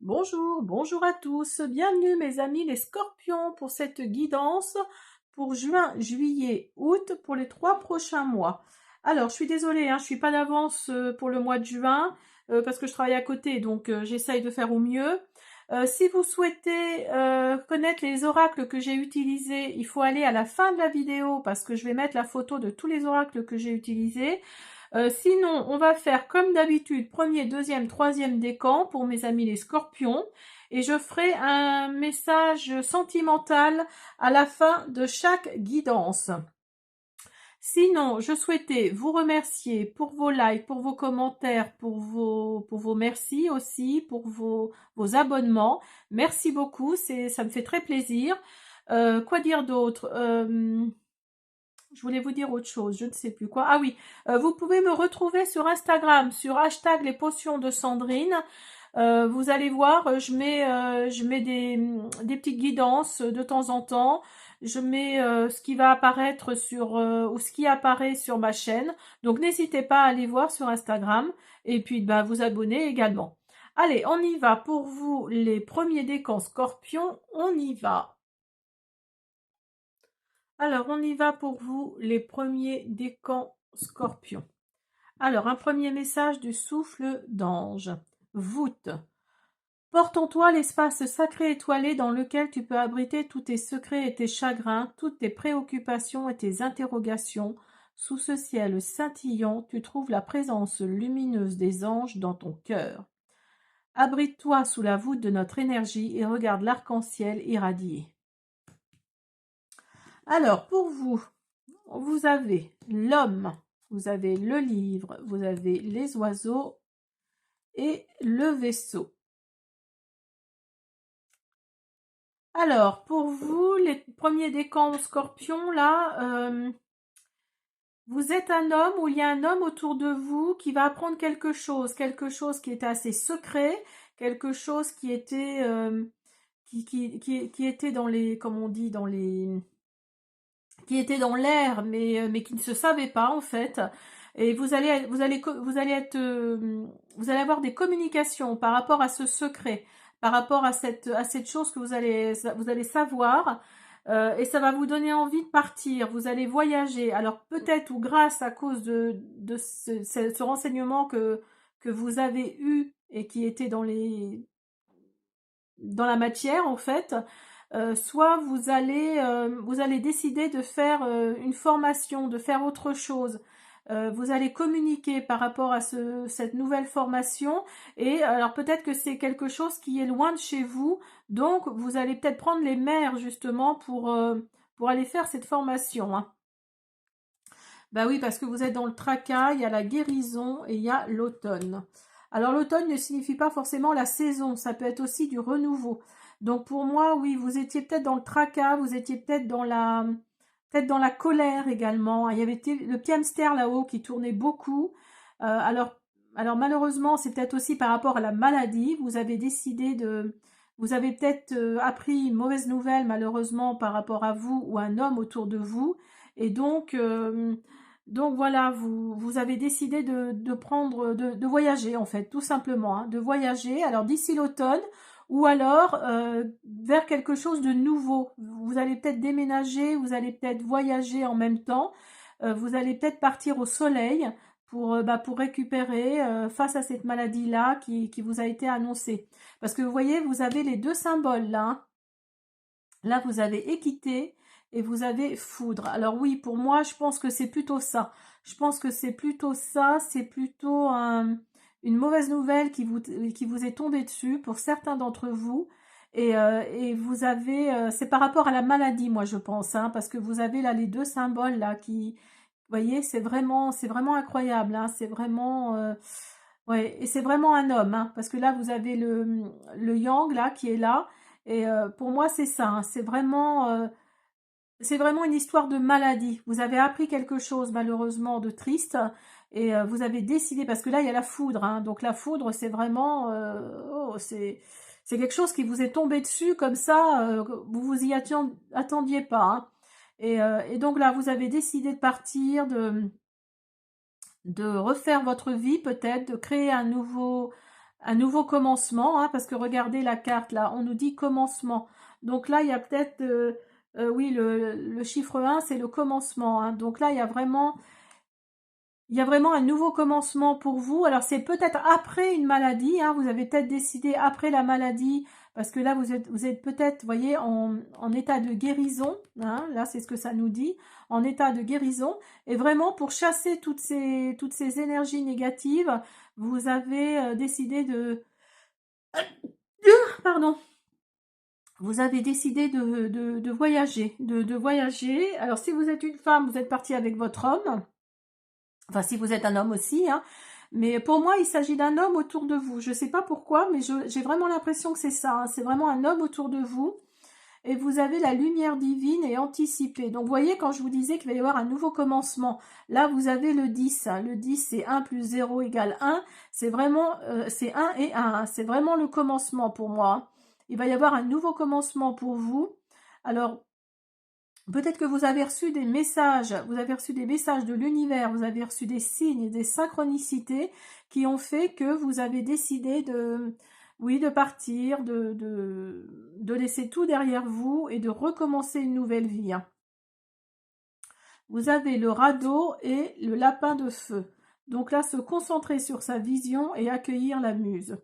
Bonjour, bonjour à tous. Bienvenue mes amis les scorpions pour cette guidance pour juin, juillet, août pour les 3 prochains mois. Alors, je suis désolée, je suis pas d'avance pour le mois de juin parce que je travaille à côté, donc j'essaye de faire au mieux. Si vous souhaitez connaître les oracles que j'ai utilisés, il faut aller à la fin de la vidéo parce que je vais mettre la photo de tous les oracles que j'ai utilisés. Sinon, on va faire comme d'habitude, premier, deuxième, troisième décan pour mes amis les scorpions. Et je ferai un message sentimental à la fin de chaque guidance. Sinon, je souhaitais vous remercier pour vos likes, pour vos commentaires, pour vos merci aussi, pour vos abonnements. Merci beaucoup, ça me fait très plaisir. Quoi dire d'autre je voulais vous dire autre chose, je ne sais plus quoi. Ah oui, vous pouvez me retrouver sur Instagram, sur hashtag les potions de Sandrine. Vous allez voir, je mets des petites guidances de temps en temps. Je mets ce qui va apparaître ou ce qui apparaît sur ma chaîne. Donc n'hésitez pas à aller voir sur Instagram et puis vous abonner également. Allez, on y va pour vous les premiers décans scorpions. On y va. Alors, on y va pour vous, les premiers décans scorpions. Alors, un premier message du souffle d'ange. Voûte. Porte en toi l'espace sacré étoilé dans lequel tu peux abriter tous tes secrets et tes chagrins, toutes tes préoccupations et tes interrogations. Sous ce ciel scintillant, tu trouves la présence lumineuse des anges dans ton cœur. Abrite-toi sous la voûte de notre énergie et regarde l'arc-en-ciel irradier. Alors, pour vous, vous avez l'homme, vous avez le livre, vous avez les oiseaux et le vaisseau. Alors, pour vous, les premiers décans scorpions, là, vous êtes un homme ou il y a un homme autour de vous qui va apprendre quelque chose qui était assez secret, quelque chose qui était, qui était dans les, comme on dit, qui était dans l'air, mais qui ne se savait pas en fait. Et vous allez avoir des communications par rapport à ce secret, par rapport à cette chose que vous allez savoir, et ça va vous donner envie de partir. Vous allez voyager. Alors peut-être ou grâce à cause de ce renseignement que vous avez eu et qui était dans la matière en fait, soit vous allez décider de faire une formation, de faire autre chose. Vous allez communiquer par rapport à cette nouvelle formation et alors peut-être que c'est quelque chose qui est loin de chez vous, donc vous allez peut-être prendre les mers justement pour aller faire cette formation. Bah oui, parce que vous êtes dans le tracas, il y a la guérison et il y a l'automne. Alors l'automne ne signifie pas forcément la saison, ça peut être aussi du renouveau. Donc pour moi, oui, vous étiez peut-être dans le tracas, vous étiez peut-être dans la colère également. Il y avait le petit hamster là-haut qui tournait beaucoup. Alors malheureusement, c'est peut-être aussi par rapport à la maladie. Vous avez peut-être appris une mauvaise nouvelle malheureusement par rapport à vous ou un homme autour de vous. Et donc voilà, vous avez décidé de voyager en fait, tout simplement, de voyager. Alors d'ici l'automne, ou alors vers quelque chose de nouveau. Vous allez peut-être déménager, vous allez peut-être voyager en même temps. Vous allez peut-être partir au soleil pour récupérer face à cette maladie-là qui vous a été annoncée. Parce que vous voyez, vous avez les deux symboles là, hein. Là, vous avez équité et vous avez foudre. Alors oui, pour moi, je pense que c'est plutôt ça. Je pense que c'est plutôt ça, c'est plutôt une mauvaise nouvelle qui vous est tombée dessus pour certains d'entre vous. Et vous avez, c'est par rapport à la maladie, moi je pense, parce que vous avez là les deux symboles là vous voyez, c'est vraiment incroyable, c'est vraiment, ouais, et c'est vraiment un homme, parce que là vous avez le yang là qui est là, et pour moi c'est ça, c'est vraiment une histoire de maladie. Vous avez appris quelque chose malheureusement de triste et vous avez décidé, parce que là il y a la foudre, donc la foudre c'est vraiment, oh, c'est quelque chose qui vous est tombé dessus comme ça, vous vous y attendiez pas, et donc là vous avez décidé de partir, de refaire votre vie peut-être, de créer un nouveau commencement, hein, parce que regardez la carte là, on nous dit commencement. Donc là, il y a peut-être, oui, le chiffre 1, c'est le commencement, hein. Donc là, il y a vraiment un nouveau commencement pour vous. Alors c'est peut-être après une maladie, hein, vous avez peut-être décidé après la maladie, parce que là vous êtes peut-être, voyez, en état de guérison, hein, là c'est ce que ça nous dit, en état de guérison, et vraiment pour chasser toutes ces énergies négatives, vous avez décidé pardon, vous avez décidé de voyager, de voyager. Alors si vous êtes une femme, vous êtes partie avec votre homme. Enfin, si vous êtes un homme aussi, hein. Mais pour moi, il s'agit d'un homme autour de vous. Je ne sais pas pourquoi, mais j'ai vraiment l'impression que c'est ça, hein. C'est vraiment un homme autour de vous. Et vous avez la lumière divine et anticipée. Donc, vous voyez, quand je vous disais qu'il va y avoir un nouveau commencement, là, vous avez le 10. Hein. Le 10, c'est 1 plus 0 égale 1. C'est vraiment, c'est 1 et 1. Hein. C'est vraiment le commencement pour moi. Hein. Il va y avoir un nouveau commencement pour vous. Alors, peut-être que vous avez reçu des messages, de l'univers, vous avez reçu des signes, des synchronicités qui ont fait que vous avez décidé oui, de partir, de laisser tout derrière vous et de recommencer une nouvelle vie. Hein. Vous avez le radeau et le lapin de feu. Donc là, se concentrer sur sa vision et accueillir la muse.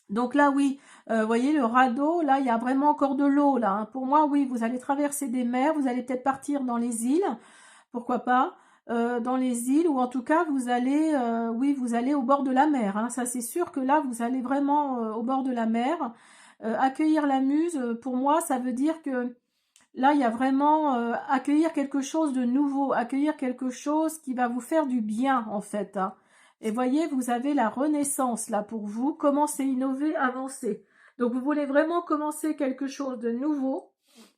Donc là, oui, voyez le radeau, là, il y a vraiment encore de l'eau, là. Hein. Pour moi, oui, vous allez traverser des mers, vous allez peut-être partir dans les îles, pourquoi pas, dans les îles, ou en tout cas, vous allez, oui, vous allez au bord de la mer. Hein. Ça, c'est sûr que là, vous allez vraiment au bord de la mer. Accueillir la muse, pour moi, ça veut dire que là, il y a vraiment accueillir quelque chose de nouveau, accueillir quelque chose qui va vous faire du bien, en fait. Hein. Et voyez, vous avez la renaissance là pour vous. Commencez, innover, avancer. Donc, vous voulez vraiment commencer quelque chose de nouveau.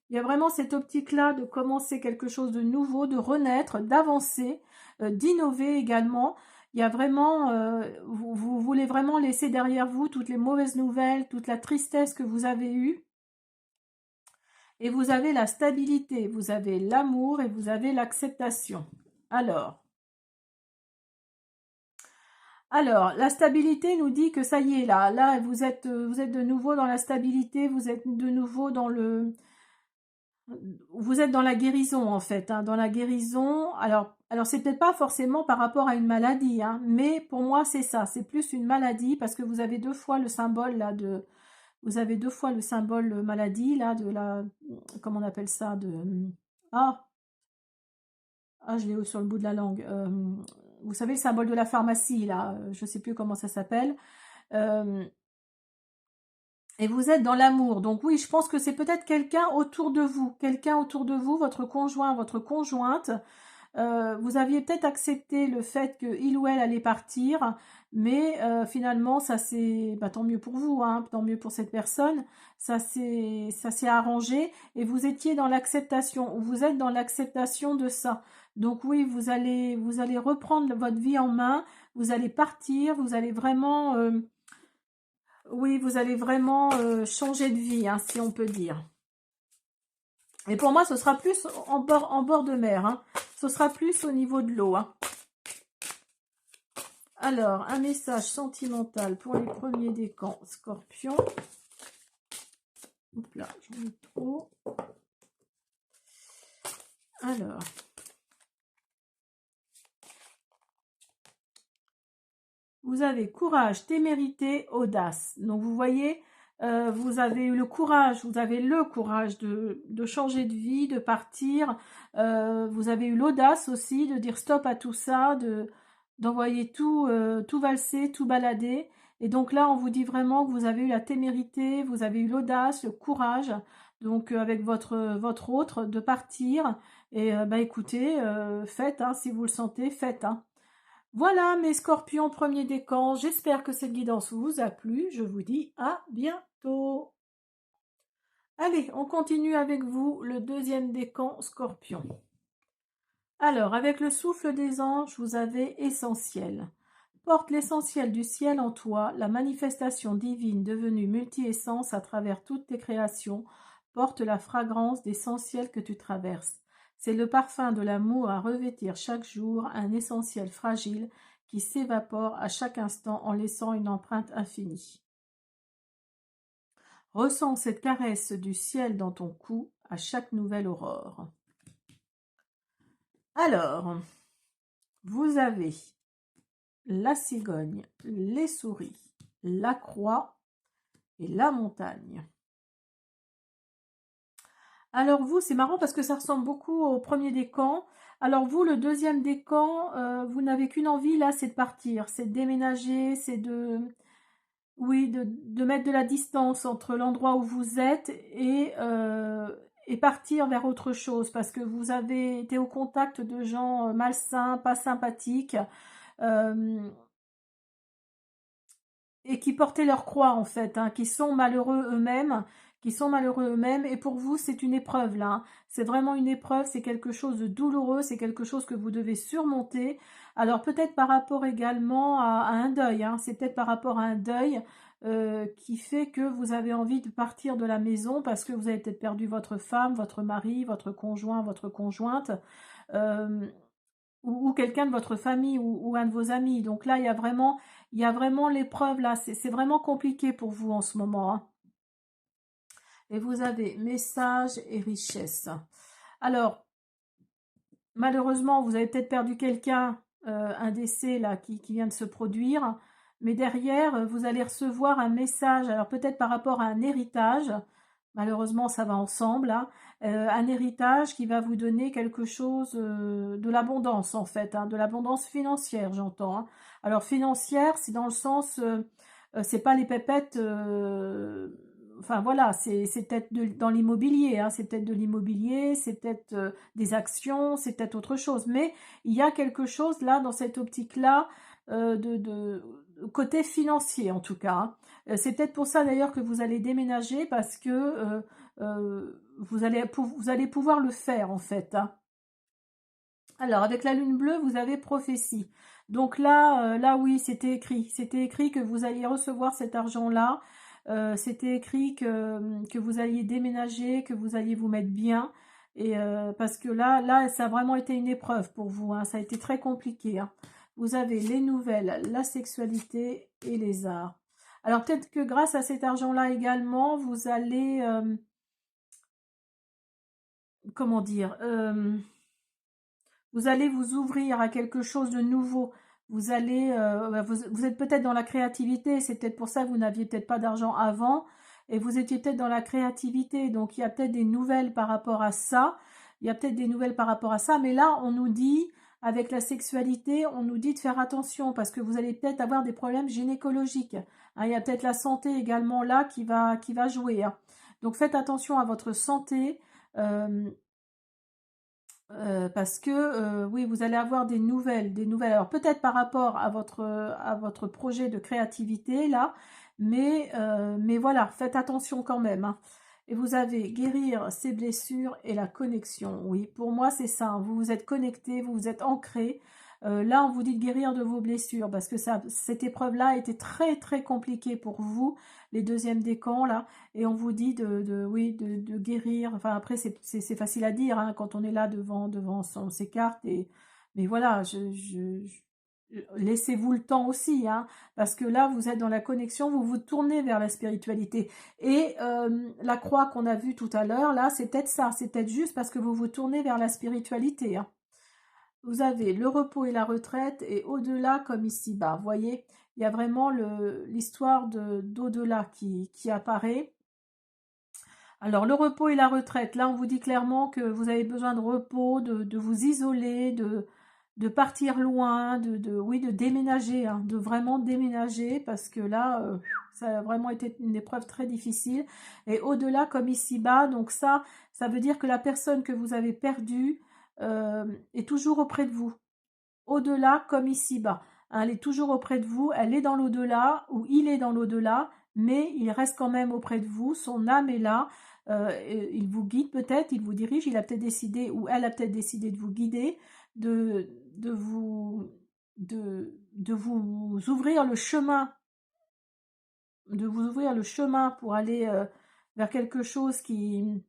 Il y a vraiment cette optique-là de commencer quelque chose de nouveau, de renaître, d'avancer, d'innover également. Il y a vraiment, vous voulez vraiment laisser derrière vous toutes les mauvaises nouvelles, toute la tristesse que vous avez eue. Et vous avez la stabilité, vous avez l'amour et vous avez l'acceptation. Alors, la stabilité nous dit que ça y est, là, vous êtes de nouveau dans la stabilité, vous êtes de nouveau vous êtes dans la guérison en fait, hein, dans la guérison. Alors c'est peut-être pas forcément par rapport à une maladie, hein, mais pour moi c'est ça, c'est plus une maladie parce que vous avez deux fois le symbole là vous avez deux fois le symbole maladie là de la, comment on appelle ça, ah, je l'ai sur le bout de la langue. Vous savez le symbole de la pharmacie là, je sais plus comment ça s'appelle. Euh, Et vous êtes dans l'amour. Donc oui, je pense que c'est peut-être quelqu'un autour de vous, votre conjoint, votre conjointe. Vous aviez peut-être accepté le fait que il ou elle allait partir, mais finalement, ça c'est, bah, tant mieux pour vous, hein, tant mieux pour cette personne. Ça s'est arrangé et vous étiez dans l'acceptation, ou vous êtes dans l'acceptation de ça. Donc oui, vous allez reprendre votre vie en main, vous allez partir, vous allez vraiment oui, vous allez vraiment changer de vie, hein, si on peut dire. Et pour moi, ce sera plus en bord de mer. Hein. Ce sera plus au niveau de l'eau. Hein. Alors, un message sentimental pour les premiers décans Scorpion. Oups là, j'en ai trop. Alors. Vous avez courage, témérité, audace. Donc vous voyez, vous avez eu le courage, de changer de vie, de partir. Vous avez eu l'audace aussi de dire stop à tout ça, d'envoyer tout valser, tout balader. Et donc là, on vous dit vraiment que vous avez eu la témérité, vous avez eu l'audace, le courage, donc avec votre autre, de partir. Et bah écoutez, faites, hein, si vous le sentez, faites. Hein. Voilà mes scorpions premiers décans, j'espère que cette guidance vous a plu, je vous dis à bientôt. Allez, on continue avec vous le deuxième décan scorpion. Alors, avec le souffle des anges, vous avez essentiel. Porte l'essentiel du ciel en toi, la manifestation divine devenue multi-essence à travers toutes tes créations, porte la fragrance d'essentiel que tu traverses. C'est le parfum de l'amour à revêtir chaque jour, un essentiel fragile qui s'évapore à chaque instant en laissant une empreinte infinie. Ressens cette caresse du ciel dans ton cou à chaque nouvelle aurore. Alors, vous avez la cigogne, les souris, la croix et la montagne. Alors vous, c'est marrant parce que ça ressemble beaucoup au premier décan. Alors vous, le deuxième décan, vous n'avez qu'une envie là, c'est de partir, c'est de déménager, c'est de... Oui, de mettre de la distance entre l'endroit où vous êtes et partir vers autre chose parce que vous avez été au contact de gens malsains, pas sympathiques euh, et qui portaient leur croix en fait, hein, qui sont malheureux eux-mêmes, et pour vous c'est une épreuve là, hein. C'est vraiment une épreuve, c'est quelque chose de douloureux, c'est quelque chose que vous devez surmonter. Alors peut-être par rapport également à un deuil, hein, c'est peut-être par rapport à un deuil qui fait que vous avez envie de partir de la maison parce que vous avez peut-être perdu votre femme, votre mari, votre conjoint, votre conjointe. euh, ou quelqu'un de votre famille ou un de vos amis. Donc là, il y a vraiment l'épreuve là. C'est vraiment compliqué pour vous en ce moment, hein. Et vous avez message et richesse. Alors, malheureusement, vous avez peut-être perdu quelqu'un, un décès là qui vient de se produire. Mais derrière, vous allez recevoir un message. Alors peut-être par rapport à un héritage. Malheureusement, ça va ensemble, hein. Un héritage qui va vous donner quelque chose, de l'abondance en fait, hein, de l'abondance financière, j'entends, hein. Alors financière, c'est dans le sens, c'est pas les pépettes, enfin voilà, c'est peut-être dans l'immobilier, hein, c'est peut-être de l'immobilier, c'est peut-être des actions, c'est peut-être autre chose. Mais il y a quelque chose là, dans cette optique-là, de côté financier en tout cas, hein. C'est peut-être pour ça d'ailleurs que vous allez déménager parce que vous allez pouvoir le faire en fait, hein. Alors avec la lune bleue, vous avez prophétie. Donc là, là oui, c'était écrit que vous alliez recevoir cet argent-là. C'était écrit que vous alliez déménager, que vous alliez vous mettre bien. Et parce que là, ça a vraiment été une épreuve pour vous, hein. Ça a été très compliqué, hein. Vous avez les nouvelles, la sexualité et les arts. Alors peut-être que grâce à cet argent-là également, vous allez, comment dire, vous allez vous ouvrir à quelque chose de nouveau. Vous allez, vous êtes peut-être dans la créativité. C'est peut-être pour ça que vous n'aviez peut-être pas d'argent avant et vous étiez peut-être dans la créativité. Donc il y a peut-être des nouvelles par rapport à ça. Il y a peut-être des nouvelles par rapport à ça. Mais là, on nous dit, avec la sexualité, on nous dit de faire attention parce que vous allez peut-être avoir des problèmes gynécologiques, hein. Il y a peut-être la santé également là qui va jouer, hein. Donc faites attention à votre santé. euh, parce que oui, vous allez avoir des nouvelles, des nouvelles. Alors peut-être par rapport à votre projet de créativité là, mais voilà, faites attention quand même, hein. Et vous avez guérir ses blessures et la connexion. Oui, pour moi c'est ça, hein. Vous vous êtes connecté, vous vous êtes ancré. Là, on vous dit de guérir de vos blessures parce que cette épreuve-là a été très très compliquée pour vous, les deuxièmes décans là. Et on vous dit oui, de guérir. Enfin, après, c'est facile à dire hein, quand on est là devant ses cartes. Mais voilà, laissez-vous le temps aussi, hein, parce que là, vous êtes dans la connexion, vous vous tournez vers la spiritualité. Et la croix qu'on a vue tout à l'heure, là, c'est peut-être ça. C'est peut-être juste parce que vous vous tournez vers la spiritualité, hein. Vous avez le repos et la retraite et au-delà comme ici-bas. Vous voyez, il y a vraiment l'histoire d'au-delà qui apparaît. Alors, le repos et la retraite, là, on vous dit clairement que vous avez besoin de repos, de vous isoler, de partir loin, oui, de déménager, hein, de vraiment déménager, parce que là, ça a vraiment été une épreuve très difficile. Et au-delà, comme ici-bas, donc ça veut dire que la personne que vous avez perdue est toujours auprès de vous. Au-delà, comme ici-bas, hein, elle est toujours auprès de vous, elle est dans l'au-delà, ou il est dans l'au-delà, mais il reste quand même auprès de vous, son âme est là, il vous guide peut-être, il vous dirige, il a peut-être décidé, ou elle a peut-être décidé de vous guider, de vous, de vous ouvrir le chemin, de vous ouvrir le chemin pour aller vers quelque chose qui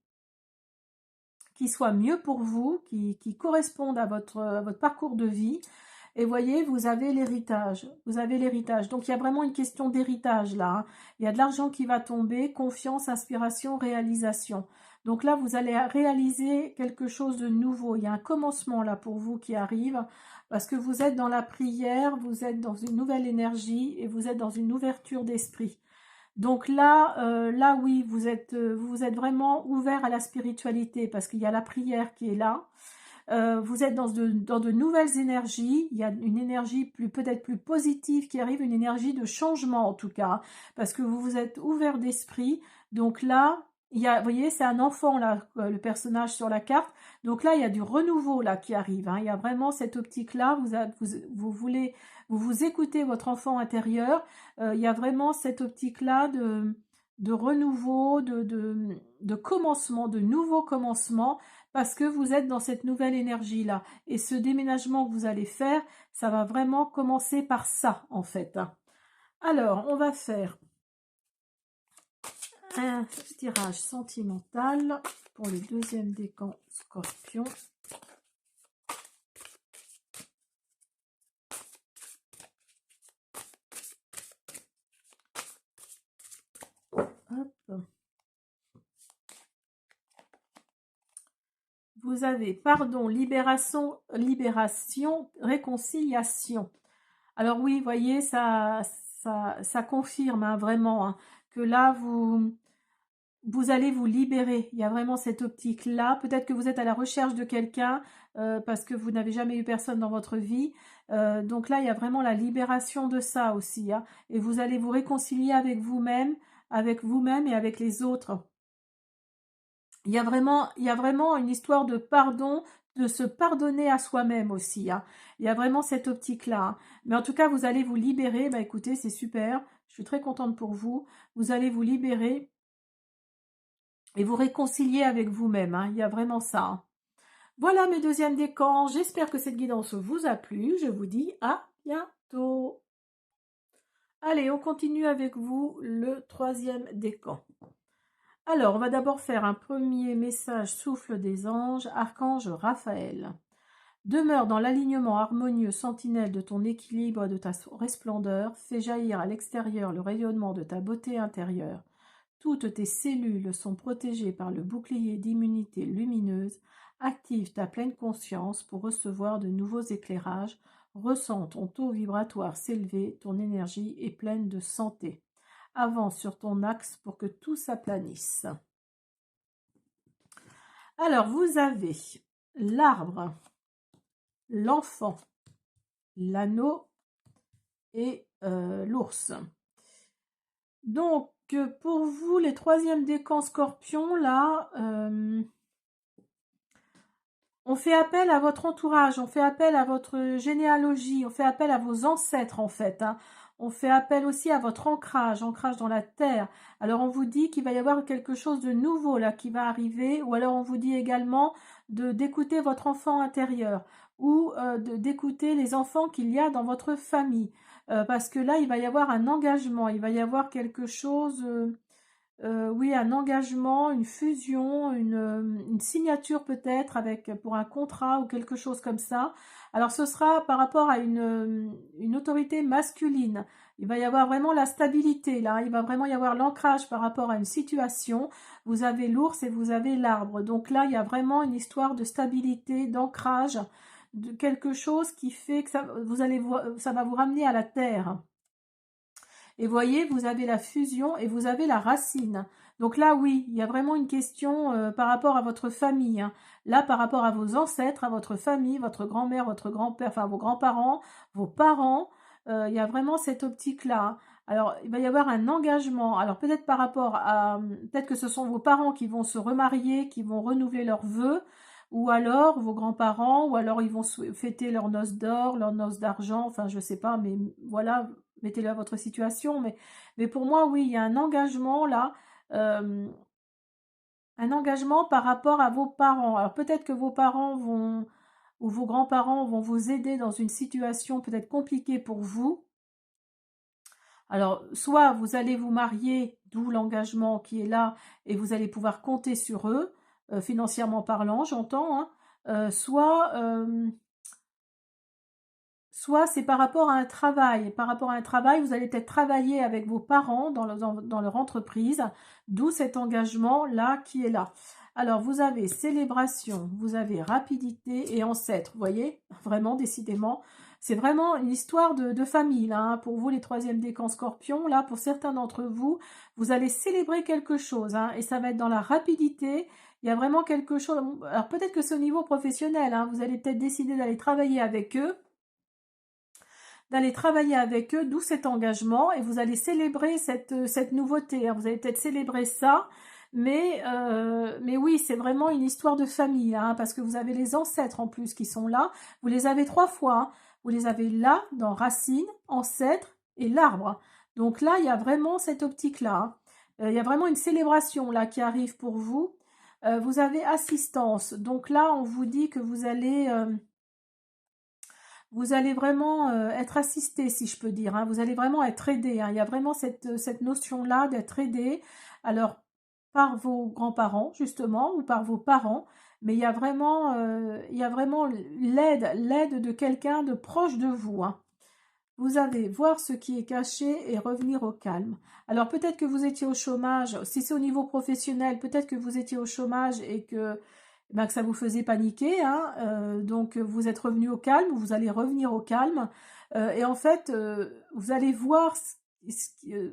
soit mieux pour vous, qui corresponde à votre parcours de vie. Et voyez, vous avez l'héritage. Vous avez l'héritage. Donc, il y a vraiment une question d'héritage là, hein. Il y a de l'argent qui va tomber, confiance, inspiration, réalisation. Donc là, vous allez réaliser quelque chose de nouveau. Il y a un commencement là pour vous qui arrive parce que vous êtes dans la prière, vous êtes dans une nouvelle énergie et vous êtes dans une ouverture d'esprit. Donc là, là oui, vous êtes vraiment ouvert à la spiritualité parce qu'il y a la prière qui est là. Vous êtes dans de nouvelles énergies. Il y a une énergie peut-être plus positive qui arrive, une énergie de changement en tout cas, parce que vous vous êtes ouvert d'esprit. Donc là, il y a, vous voyez, c'est un enfant là, le personnage sur la carte. Donc là, il y a du renouveau là qui arrive, hein. Il y a vraiment cette optique-là. Vous voulez, vous écoutez votre enfant intérieur. Il y a vraiment cette optique-là de renouveau, de commencement, de nouveau commencement parce que vous êtes dans cette nouvelle énergie-là. Et ce déménagement que vous allez faire, ça va vraiment commencer par ça, en fait. Alors, on va faire un tirage sentimental pour le deuxième décan Scorpion. Hop. Vous avez pardon, libération, réconciliation. Alors oui, voyez, ça confirme hein, vraiment hein, que là, vous allez vous libérer. Il y a vraiment cette optique-là. Peut-être que vous êtes à la recherche de quelqu'un parce que vous n'avez jamais eu personne dans votre vie. Donc là, il y a vraiment la libération de ça aussi, hein. Et vous allez vous réconcilier avec vous-même et avec les autres. Il y a vraiment une histoire de pardon, de se pardonner à soi-même aussi, hein. Il y a vraiment cette optique-là, hein. Mais en tout cas, vous allez vous libérer. Bah écoutez, c'est super. Je suis très contente pour vous. Vous allez vous libérer et vous réconcilier avec vous-même, hein. Il y a vraiment ça, hein. Voilà mes deuxièmes décans. J'espère que cette guidance vous a plu. Je vous dis à bientôt. Allez, on continue avec vous le troisième décan. Alors, on va d'abord faire un premier message souffle des anges, archange Raphaël. Demeure dans l'alignement harmonieux sentinelle de ton équilibre et de ta resplendeur, fais jaillir à l'extérieur le rayonnement de ta beauté intérieure. Toutes tes cellules sont protégées par le bouclier d'immunité lumineuse. Active ta pleine conscience pour recevoir de nouveaux éclairages. Ressens ton taux vibratoire s'élever, ton énergie est pleine de santé. Avance sur ton axe pour que tout s'aplanisse. Alors, vous avez l'arbre, l'enfant, l'anneau et l'ours. Donc, pour vous, les troisièmes décans scorpions, là, on fait appel à votre entourage, on fait appel à votre généalogie, on fait appel à vos ancêtres, en fait, hein. On fait appel aussi à votre ancrage dans la terre. Alors, on vous dit qu'il va y avoir quelque chose de nouveau, là, qui va arriver, ou alors on vous dit également d'écouter votre enfant intérieur, ou d'écouter les enfants qu'il y a dans votre famille. Parce que là, il va y avoir un engagement, il va y avoir quelque chose, oui, un engagement, une fusion, une signature peut-être avec pour un contrat ou quelque chose comme ça. Alors ce sera par rapport à une autorité masculine. Il va y avoir vraiment la stabilité là, il va vraiment y avoir l'ancrage par rapport à une situation. Vous avez l'ours et vous avez l'arbre. Donc là, il y a vraiment une histoire de stabilité, d'ancrage, de quelque chose qui fait que ça va vous ramener à la terre. Et voyez, vous avez la fusion et vous avez la racine. Donc là, oui, il y a vraiment une question par rapport à votre famille, hein. Là, par rapport à vos ancêtres, à votre famille, votre grand-mère, votre grand-père, enfin vos grands-parents, vos parents, il y a vraiment cette optique-là, hein. Alors, il va y avoir un engagement. Alors, peut-être par rapport à... Peut-être que ce sont vos parents qui vont se remarier, qui vont renouveler leurs vœux, ou alors vos grands-parents, ou alors ils vont fêter leurs noces d'or, leurs noces d'argent, enfin, je sais pas, mais voilà, mettez-le à votre situation, mais pour moi, oui, il y a un engagement là, euh, un engagement par rapport à vos parents. Alors peut-être que vos parents vont, ou vos grands-parents vont vous aider dans une situation peut-être compliquée pour vous. Alors, soit vous allez vous marier, d'où l'engagement qui est là, et vous allez pouvoir compter sur eux, financièrement parlant, j'entends, hein. Soit soit c'est par rapport à un travail. Par rapport à un travail, vous allez peut-être travailler avec vos parents dans leur entreprise, d'où cet engagement-là qui est là. Alors, vous avez célébration, vous avez rapidité et ancêtre, vous voyez, vraiment, décidément. C'est vraiment une histoire de famille, là, hein. Pour vous, les troisième décans scorpions, là, pour certains d'entre vous, vous allez célébrer quelque chose, hein, et ça va être dans la rapidité. Il y a vraiment quelque chose. Alors, peut-être que c'est au niveau professionnel, hein, vous allez peut-être décider d'aller travailler avec eux, d'où cet engagement, et vous allez célébrer cette nouveauté, hein. Vous allez peut-être célébrer ça, mais oui, c'est vraiment une histoire de famille, hein, parce que vous avez les ancêtres en plus qui sont là. Vous les avez 3 fois, hein. Vous les avez là, dans racines, ancêtres et l'arbre. Donc là, il y a vraiment cette optique-là, hein. Il y a vraiment une célébration là qui arrive pour vous. Vous avez assistance. Donc là, on vous dit que vous allez vraiment être assisté, si je peux dire, hein. Vous allez vraiment être aidé, hein. Il y a vraiment cette notion-là d'être aidé, alors par vos grands-parents, justement, ou par vos parents, mais il y a vraiment l'aide de quelqu'un de proche de vous, hein. Vous avez voir ce qui est caché et revenir au calme. Alors peut-être que vous étiez au chômage, si c'est au niveau professionnel, peut-être que vous étiez au chômage et que ça vous faisait paniquer, hein, donc vous êtes revenu au calme, vous allez revenir au calme, et en fait, vous allez voir,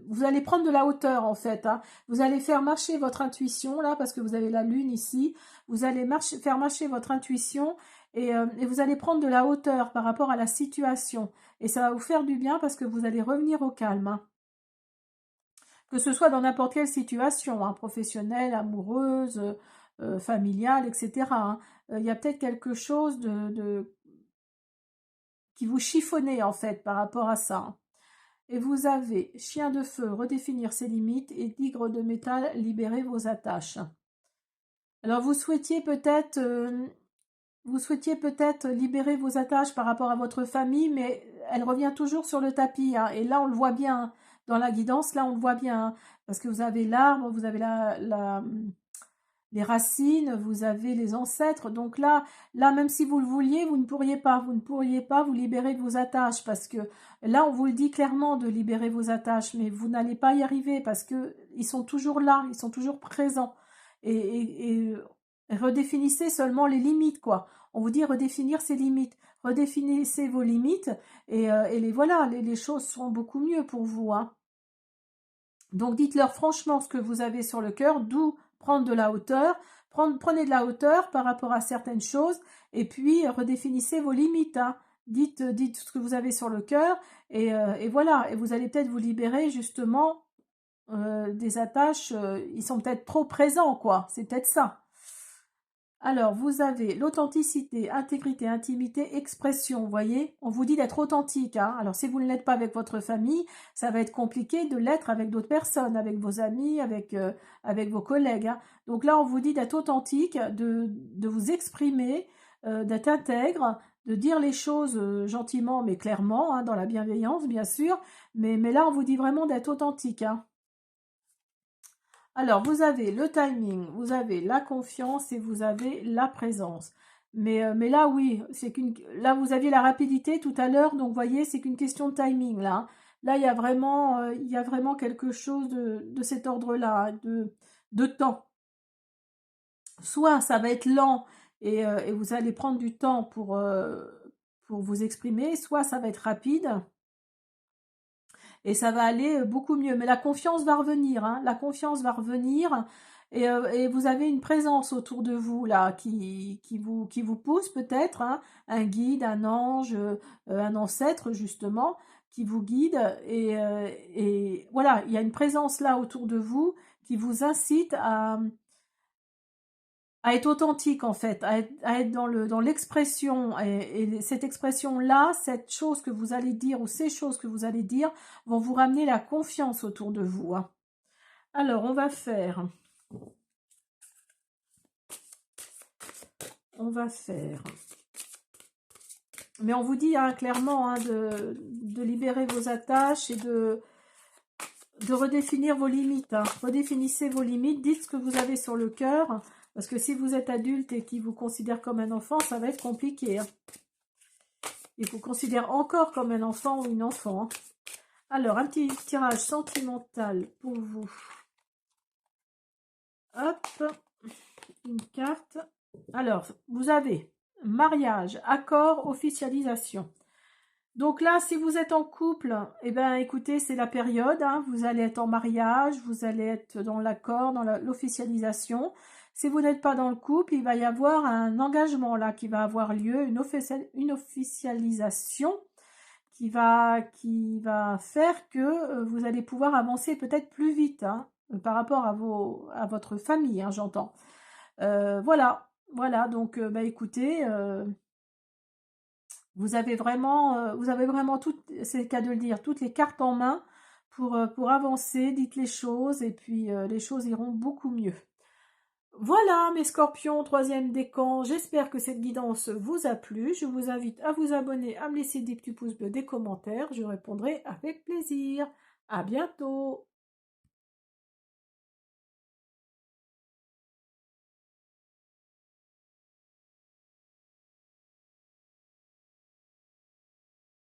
vous allez prendre de la hauteur en fait, hein. Vous allez faire marcher votre intuition là, parce que vous avez la lune ici, vous allez faire marcher votre intuition, et vous allez prendre de la hauteur par rapport à la situation, et ça va vous faire du bien parce que vous allez revenir au calme, hein. Que ce soit dans n'importe quelle situation, hein, professionnelle, amoureuse, familiale, etc., hein. Il y a peut-être quelque chose qui vous chiffonnait en fait par rapport à ça, hein. Et vous avez chien de feu, redéfinir ses limites, et tigre de métal, libérer vos attaches. Alors vous souhaitiez peut-être libérer vos attaches par rapport à votre famille, mais elle revient toujours sur le tapis, hein. Et là, on le voit bien, hein. Dans la guidance, là, on le voit bien, hein, parce que vous avez l'arbre, vous avez les racines, vous avez les ancêtres. Donc là, même si vous le vouliez, vous ne pourriez pas. Vous ne pourriez pas vous libérer de vos attaches, parce que là, on vous le dit clairement de libérer vos attaches, mais vous n'allez pas y arriver parce que ils sont toujours là, ils sont toujours présents. Et redéfinissez seulement les limites, quoi. On vous dit redéfinir ses limites. Redéfinissez vos limites, et les choses seront beaucoup mieux pour vous, hein. Donc dites-leur franchement ce que vous avez sur le cœur, d'où prendre de la hauteur. Prenez de la hauteur par rapport à certaines choses, et puis redéfinissez vos limites, hein. Dites ce que vous avez sur le cœur, et voilà. Et vous allez peut-être vous libérer justement des attaches, ils sont peut-être trop présents, quoi. C'est peut-être ça. Alors, vous avez l'authenticité, intégrité, intimité, expression, vous voyez? On vous dit d'être authentique, hein. Alors, si vous ne l'êtes pas avec votre famille, ça va être compliqué de l'être avec d'autres personnes, avec vos amis, avec vos collègues, hein. Donc là, on vous dit d'être authentique, de vous exprimer, d'être intègre, de dire les choses gentiment mais clairement, hein, dans la bienveillance, bien sûr. Mais là, on vous dit vraiment d'être authentique, hein. Alors, vous avez le timing, vous avez la confiance et vous avez la présence. Mais là, oui, là, vous aviez la rapidité tout à l'heure, donc vous voyez, c'est qu'une question de timing, là, hein. Là, il y a vraiment quelque chose de cet ordre-là, hein, de temps. Soit ça va être lent, et vous allez prendre du temps pour vous exprimer, soit ça va être rapide et ça va aller beaucoup mieux. Mais la confiance va revenir, hein. La confiance va revenir, et vous avez une présence autour de vous là qui vous pousse peut-être, hein, un guide, un ange, un ancêtre justement qui vous guide, et voilà, il y a une présence là autour de vous qui vous incite à être authentique en fait, à être dans l'expression, et cette expression-là, cette chose que vous allez dire ou ces choses que vous allez dire vont vous ramener la confiance autour de vous, hein. Alors, on va faire, mais on vous dit, hein, clairement, hein, de libérer vos attaches et de redéfinir vos limites, hein. Redéfinissez vos limites, dites ce que vous avez sur le cœur, parce que si vous êtes adulte et qui vous considère comme un enfant, ça va être compliqué, hein. Il vous considère encore comme un enfant ou une enfant. Hein. Alors, un petit tirage sentimental pour vous. Hop, une carte. Alors, vous avez mariage, accord, officialisation. Donc là, si vous êtes en couple, eh ben, écoutez, c'est la période. Hein, vous allez être en mariage, vous allez être dans l'accord, dans l'officialisation. Si vous n'êtes pas dans le couple, il va y avoir un engagement là qui va avoir lieu, une officialisation qui va faire que vous allez pouvoir avancer peut-être plus vite hein, par rapport à votre famille, hein, j'entends. Voilà, voilà. Donc, bah écoutez. Vous avez vraiment toutes, c'est le cas de le dire, toutes les cartes en main pour avancer, dites les choses et puis les choses iront beaucoup mieux. Voilà mes scorpions, troisième décan, j'espère que cette guidance vous a plu. Je vous invite à vous abonner, à me laisser des petits pouces bleus, des commentaires, je répondrai avec plaisir. À bientôt.